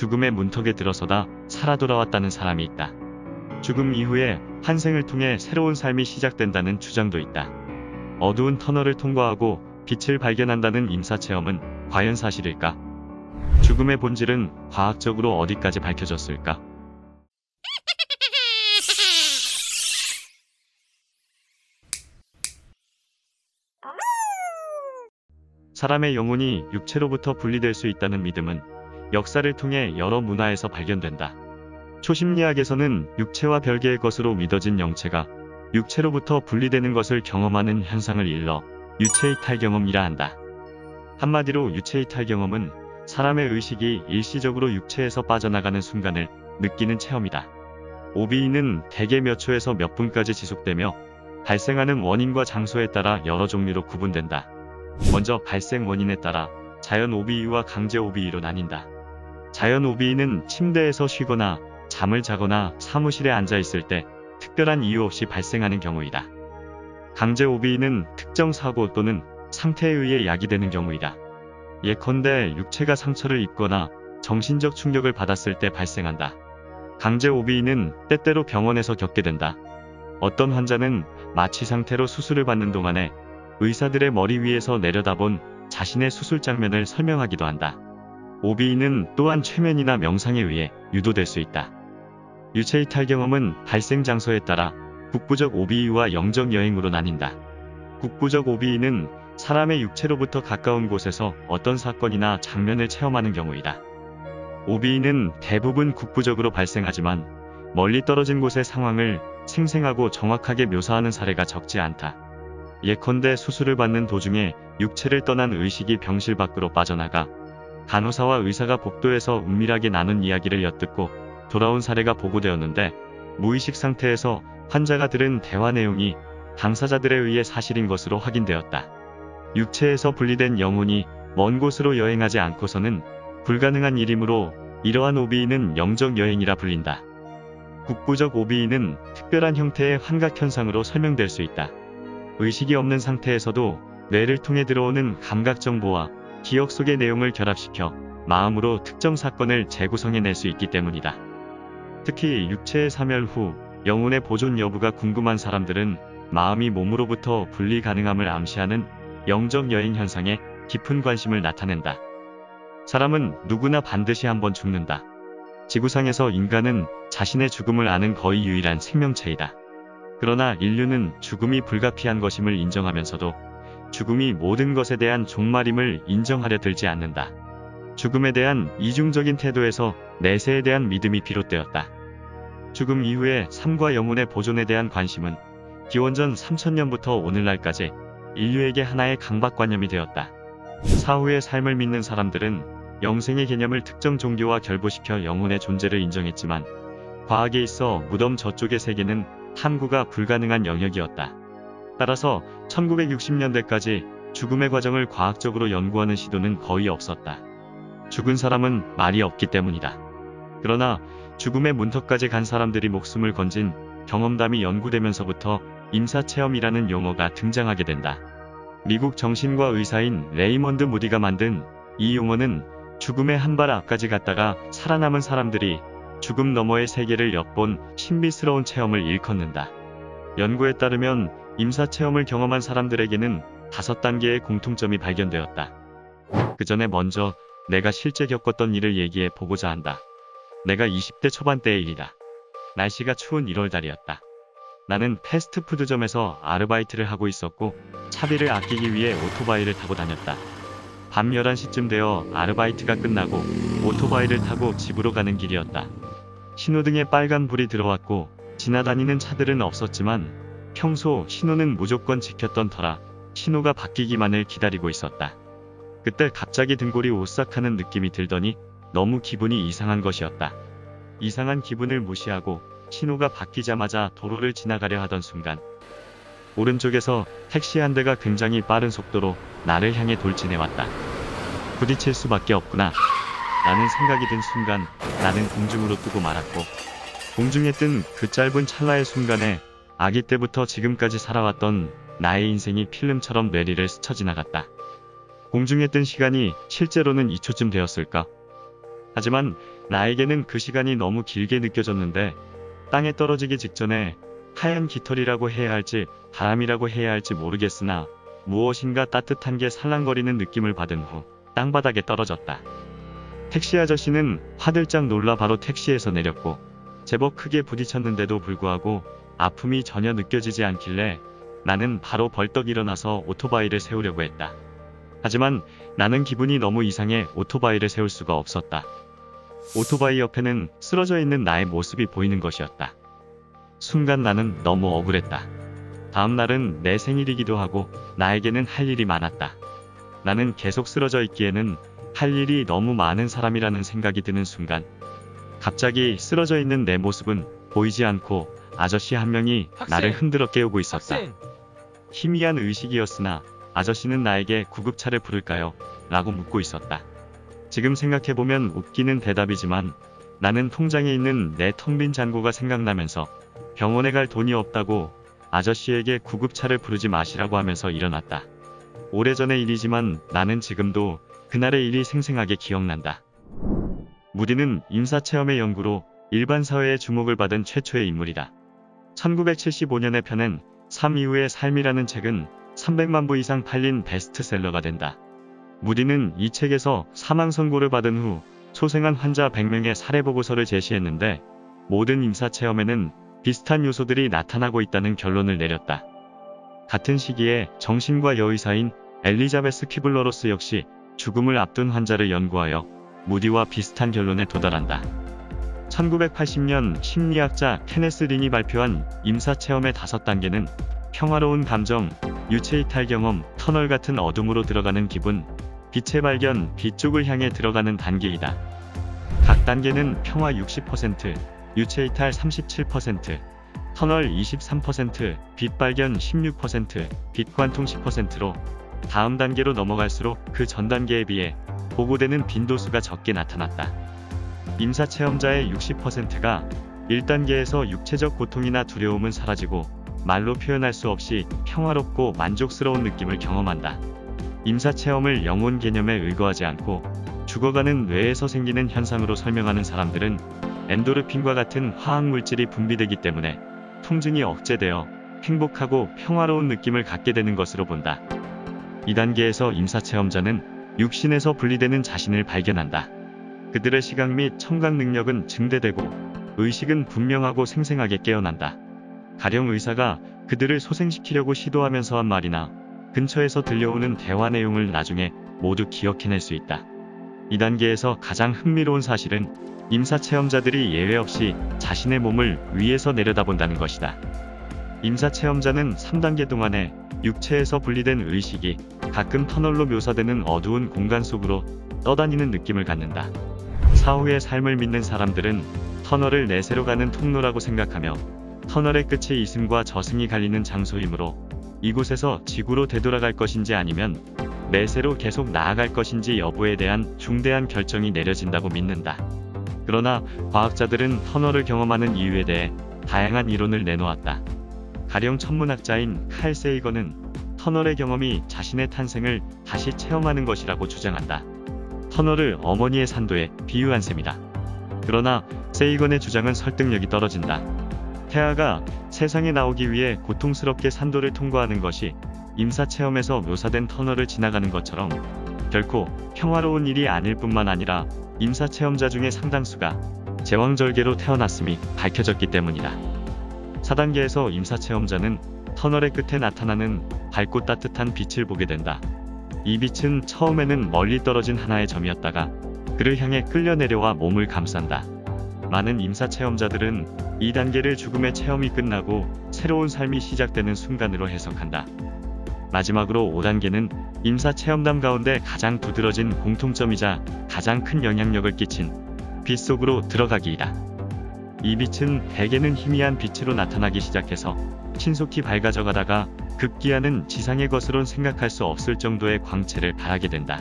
죽음의 문턱에 들어서다 살아 돌아왔다는 사람이 있다. 죽음 이후에 환생을 통해 새로운 삶이 시작된다는 주장도 있다. 어두운 터널을 통과하고 빛을 발견한다는 임사체험은 과연 사실일까? 죽음의 본질은 과학적으로 어디까지 밝혀졌을까? 사람의 영혼이 육체로부터 분리될 수 있다는 믿음은 역사를 통해 여러 문화에서 발견된다. 초심리학에서는 육체와 별개의 것으로 믿어진 영체가 육체로부터 분리되는 것을 경험하는 현상을 일러 유체이탈 경험이라 한다. 한마디로 유체이탈 경험은 사람의 의식이 일시적으로 육체에서 빠져나가는 순간을 느끼는 체험이다. 오비인은 대개 몇 초에서 몇 분까지 지속되며 발생하는 원인과 장소에 따라 여러 종류로 구분된다. 먼저 발생 원인에 따라 자연 오비이와 강제 오비이로 나뉜다. 자연 오비이는 침대에서 쉬거나 잠을 자거나 사무실에 앉아 있을 때 특별한 이유 없이 발생하는 경우이다. 강제 오비이는 특정 사고 또는 상태에 의해 야기되는 경우이다. 예컨대 육체가 상처를 입거나 정신적 충격을 받았을 때 발생한다. 강제 오비이는 때때로 병원에서 겪게 된다. 어떤 환자는 마취 상태로 수술을 받는 동안에 의사들의 머리 위에서 내려다본 자신의 수술 장면을 설명하기도 한다. 오비이는 또한 최면이나 명상에 의해 유도될 수 있다. 유체이탈 경험은 발생 장소에 따라 국부적 오비이와 영적 여행으로 나뉜다. 국부적 오비이는 사람의 육체로부터 가까운 곳에서 어떤 사건이나 장면을 체험하는 경우이다. 오비이는 대부분 국부적으로 발생하지만 멀리 떨어진 곳의 상황을 생생하고 정확하게 묘사하는 사례가 적지 않다. 예컨대 수술을 받는 도중에 육체를 떠난 의식이 병실 밖으로 빠져나가 간호사와 의사가 복도에서 은밀하게 나눈 이야기를 엿듣고 돌아온 사례가 보고되었는데, 무의식 상태에서 환자가 들은 대화 내용이 당사자들에 의해 사실인 것으로 확인되었다. 육체에서 분리된 영혼이 먼 곳으로 여행하지 않고서는 불가능한 일이므로 이러한 오비이는 영적 여행이라 불린다. 국부적 오비이는 특별한 형태의 환각현상으로 설명될 수 있다. 의식이 없는 상태에서도 뇌를 통해 들어오는 감각 정보와 기억 속의 내용을 결합시켜 마음으로 특정 사건을 재구성해낼 수 있기 때문이다. 특히 육체의 사멸 후 영혼의 보존 여부가 궁금한 사람들은 마음이 몸으로부터 분리 가능함을 암시하는 영적 여행 현상에 깊은 관심을 나타낸다. 사람은 누구나 반드시 한번 죽는다. 지구상에서 인간은 자신의 죽음을 아는 거의 유일한 생명체이다. 그러나 인류는 죽음이 불가피한 것임을 인정하면서도 죽음이 모든 것에 대한 종말임을 인정하려 들지 않는다. 죽음에 대한 이중적인 태도에서 내세에 대한 믿음이 비롯되었다. 죽음 이후의 삶과 영혼의 보존에 대한 관심은 기원전 3000년부터 오늘날까지 인류에게 하나의 강박관념이 되었다. 사후의 삶을 믿는 사람들은 영생의 개념을 특정 종교와 결부시켜 영혼의 존재를 인정했지만, 과학에 있어 무덤 저쪽의 세계는 탐구가 불가능한 영역이었다. 따라서 1960년대까지 죽음의 과정을 과학적으로 연구하는 시도는 거의 없었다. 죽은 사람은 말이 없기 때문이다. 그러나 죽음의 문턱까지 간 사람들이 목숨을 건진 경험담이 연구되면서부터 임사체험이라는 용어가 등장하게 된다. 미국 정신과 의사인 레이먼드 무디가 만든 이 용어는 죽음의 한 발 앞까지 갔다가 살아남은 사람들이 죽음 너머의 세계를 엿본 신비스러운 체험을 일컫는다. 연구에 따르면 임사체험을 경험한 사람들에게는 5단계의 공통점이 발견되었다. 그 전에 먼저 내가 실제 겪었던 일을 얘기해 보고자 한다. 내가 20대 초반대의 일이다. 날씨가 추운 1월달이었다. 나는 패스트푸드점에서 아르바이트를 하고 있었고 차비를 아끼기 위해 오토바이를 타고 다녔다. 밤 11시쯤 되어 아르바이트가 끝나고 오토바이를 타고 집으로 가는 길이었다. 신호등에 빨간 불이 들어왔고 지나다니는 차들은 없었지만 평소 신호는 무조건 지켰던 터라 신호가 바뀌기만을 기다리고 있었다. 그때 갑자기 등골이 오싹하는 느낌이 들더니 너무 기분이 이상한 것이었다. 이상한 기분을 무시하고 신호가 바뀌자마자 도로를 지나가려 하던 순간 오른쪽에서 택시 한 대가 굉장히 빠른 속도로 나를 향해 돌진해왔다. 부딪힐 수밖에 없구나 라는 생각이 든 순간 나는 공중으로 뜨고 말았고, 공중에 뜬 그 짧은 찰나의 순간에 아기 때부터 지금까지 살아왔던 나의 인생이 필름처럼 뇌리를 스쳐 지나갔다. 공중에 뜬 시간이 실제로는 2초쯤 되었을까? 하지만 나에게는 그 시간이 너무 길게 느껴졌는데 땅에 떨어지기 직전에 하얀 깃털이라고 해야 할지 바람이라고 해야 할지 모르겠으나 무엇인가 따뜻한 게 살랑거리는 느낌을 받은 후 땅바닥에 떨어졌다. 택시 아저씨는 화들짝 놀라 바로 택시에서 내렸고 제법 크게 부딪혔는데도 불구하고 아픔이 전혀 느껴지지 않길래 나는 바로 벌떡 일어나서 오토바이를 세우려고 했다. 하지만 나는 기분이 너무 이상해 오토바이를 세울 수가 없었다. 오토바이 옆에는 쓰러져 있는 나의 모습이 보이는 것이었다. 순간 나는 너무 억울했다. 다음 날은 내 생일이기도 하고 나에게는 할 일이 많았다. 나는 계속 쓰러져 있기에는 할 일이 너무 많은 사람이라는 생각이 드는 순간 갑자기 쓰러져 있는 내 모습은 보이지 않고 아저씨 한 명이 나를 흔들어 깨우고 있었다. 희미한 의식이었으나 아저씨는 나에게 구급차를 부를까요? 라고 묻고 있었다. 지금 생각해보면 웃기는 대답이지만 나는 통장에 있는 내 텅 빈 잔고가 생각나면서 병원에 갈 돈이 없다고 아저씨에게 구급차를 부르지 마시라고 하면서 일어났다. 오래전의 일이지만 나는 지금도 그날의 일이 생생하게 기억난다. 무디는 인사체험의 연구로 일반 사회의 주목을 받은 최초의 인물이다. 1975년에 펴낸 삶 이후의 삶이라는 책은 300만 부 이상 팔린 베스트셀러가 된다. 무디는 이 책에서 사망 선고를 받은 후 소생한 환자 100명의 사례 보고서를 제시했는데 모든 임사체험에는 비슷한 요소들이 나타나고 있다는 결론을 내렸다. 같은 시기에 정신과 여의사인 엘리자베스 퀴블러로스 역시 죽음을 앞둔 환자를 연구하여 무디와 비슷한 결론에 도달한다. 1980년 심리학자 케네스 린이 발표한 임사체험의 5단계는 평화로운 감정, 유체이탈 경험, 터널 같은 어둠으로 들어가는 기분, 빛의 발견, 빛 쪽을 향해 들어가는 단계이다. 각 단계는 평화 60%, 유체이탈 37%, 터널 23%, 빛 발견 16%, 빛 관통 10%로 다음 단계로 넘어갈수록 그 전 단계에 비해 보고되는 빈도수가 적게 나타났다. 임사체험자의 60%가 1단계에서 육체적 고통이나 두려움은 사라지고 말로 표현할 수 없이 평화롭고 만족스러운 느낌을 경험한다. 임사체험을 영혼 개념에 의거하지 않고 죽어가는 뇌에서 생기는 현상으로 설명하는 사람들은 엔도르핀과 같은 화학물질이 분비되기 때문에 통증이 억제되어 행복하고 평화로운 느낌을 갖게 되는 것으로 본다. 2단계에서 임사체험자는 육신에서 분리되는 자신을 발견한다. 그들의 시각 및 청각 능력은 증대되고 의식은 분명하고 생생하게 깨어난다. 가령 의사가 그들을 소생시키려고 시도하면서 한 말이나 근처에서 들려오는 대화 내용을 나중에 모두 기억해낼 수 있다. 2단계에서 가장 흥미로운 사실은 임사체험자들이 예외 없이 자신의 몸을 위에서 내려다본다는 것이다. 임사체험자는 3단계 동안에 육체에서 분리된 의식이 가끔 터널로 묘사되는 어두운 공간 속으로 떠다니는 느낌을 갖는다. 사후의 삶을 믿는 사람들은 터널을 내세로 가는 통로라고 생각하며 터널의 끝이 이승과 저승이 갈리는 장소이므로 이곳에서 지구로 되돌아갈 것인지 아니면 내세로 계속 나아갈 것인지 여부에 대한 중대한 결정이 내려진다고 믿는다. 그러나 과학자들은 터널을 경험하는 이유에 대해 다양한 이론을 내놓았다. 가령 천문학자인 칼 세이건은 터널의 경험이 자신의 탄생을 다시 체험하는 것이라고 주장한다. 터널을 어머니의 산도에 비유한 셈이다. 그러나 세이건의 주장은 설득력이 떨어진다. 태아가 세상에 나오기 위해 고통스럽게 산도를 통과하는 것이 임사체험에서 묘사된 터널을 지나가는 것처럼 결코 평화로운 일이 아닐 뿐만 아니라 임사체험자 중에 상당수가 제왕절개로 태어났음이 밝혀졌기 때문이다. 4단계에서 임사체험자는 터널의 끝에 나타나는 밝고 따뜻한 빛을 보게 된다. 이 빛은 처음에는 멀리 떨어진 하나의 점이었다가 그를 향해 끌려 내려와 몸을 감싼다. 많은 임사체험자들은 2단계를 죽음의 체험이 끝나고 새로운 삶이 시작되는 순간으로 해석한다. 마지막으로 5단계는 임사체험담 가운데 가장 두드러진 공통점이자 가장 큰 영향력을 끼친 빛 속으로 들어가기이다. 이 빛은 대개는 희미한 빛으로 나타나기 시작해서 신속히 밝아져 가다가 급기야는 지상의 것으론 생각할 수 없을 정도의 광채를 발하게 된다.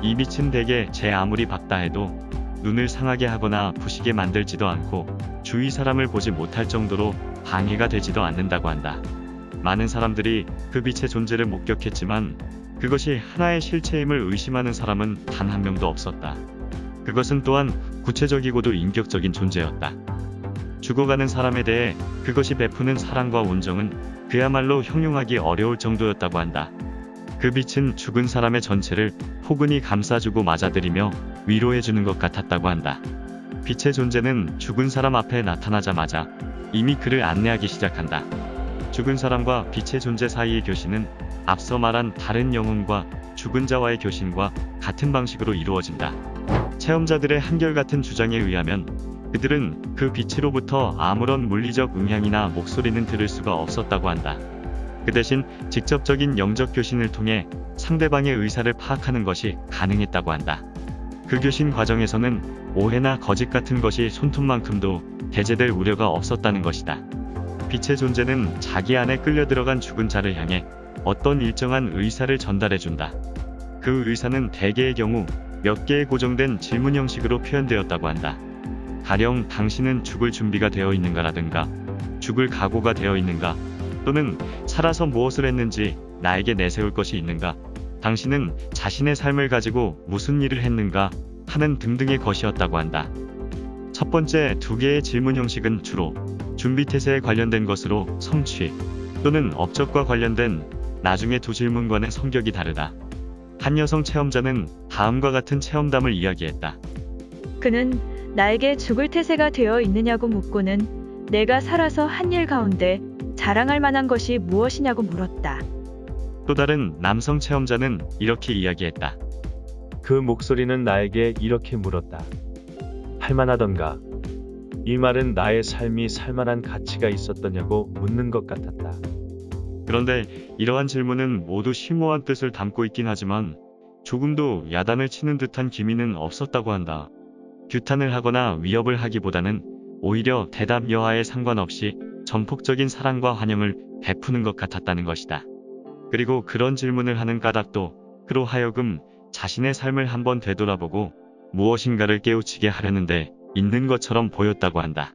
이 빛은 대개 제 아무리 밝다 해도 눈을 상하게 하거나 부시게 만들지도 않고 주위 사람을 보지 못할 정도로 방해가 되지도 않는다고 한다. 많은 사람들이 그 빛의 존재를 목격했지만 그것이 하나의 실체임을 의심하는 사람은 단 한 명도 없었다. 그가 그것은 또한 구체적이고도 인격적인 존재였다. 죽어가는 사람에 대해 그것이 베푸는 사랑과 온정은 그야말로 형용하기 어려울 정도였다고 한다. 그 빛은 죽은 사람의 전체를 포근히 감싸주고 맞아들이며 위로해주는 것 같았다고 한다. 빛의 존재는 죽은 사람 앞에 나타나자마자 이미 그를 안내하기 시작한다. 죽은 사람과 빛의 존재 사이의 교신은 앞서 말한 다른 영혼과 죽은 자와의 교신과 같은 방식으로 이루어진다. 체험자들의 한결같은 주장에 의하면 그들은 그 빛으로부터 아무런 물리적 음향이나 목소리는 들을 수가 없었다고 한다. 그 대신 직접적인 영적 교신을 통해 상대방의 의사를 파악하는 것이 가능했다고 한다. 그 교신 과정에서는 오해나 거짓 같은 것이 손톱만큼도 배제될 우려가 없었다는 것이다. 빛의 존재는 자기 안에 끌려 들어간 죽은 자를 향해 어떤 일정한 의사를 전달해준다. 그 의사는 대개의 경우 몇 개의 고정된 질문 형식으로 표현되었다고 한다. 가령 당신은 죽을 준비가 되어 있는가라든가 죽을 각오가 되어 있는가, 또는 살아서 무엇을 했는지 나에게 내세울 것이 있는가, 당신은 자신의 삶을 가지고 무슨 일을 했는가 하는 등등의 것이었다고 한다. 첫 번째 두 개의 질문 형식은 주로 준비태세에 관련된 것으로 성취 또는 업적과 관련된 나중에 두 질문과는 성격이 다르다. 한 여성 체험자는 다음과 같은 체험담을 이야기했다. 그는 나에게 죽을 태세가 되어 있느냐고 묻고는 내가 살아서 한 일 가운데 자랑할 만한 것이 무엇이냐고 물었다. 또 다른 남성 체험자는 이렇게 이야기했다. 그 목소리는 나에게 이렇게 물었다. 할만하던가? 이 말은 나의 삶이 살만한 가치가 있었더냐고 묻는 것 같았다. 그런데 이러한 질문은 모두 심오한 뜻을 담고 있긴 하지만 조금도 야단을 치는 듯한 기미는 없었다고 한다. 규탄을 하거나 위협을 하기보다는 오히려 대답 여하에 상관없이 전폭적인 사랑과 환영을 베푸는 것 같았다는 것이다. 그리고 그런 질문을 하는 까닭도 그로 하여금 자신의 삶을 한번 되돌아보고 무엇인가를 깨우치게 하려는데 있는 것처럼 보였다고 한다.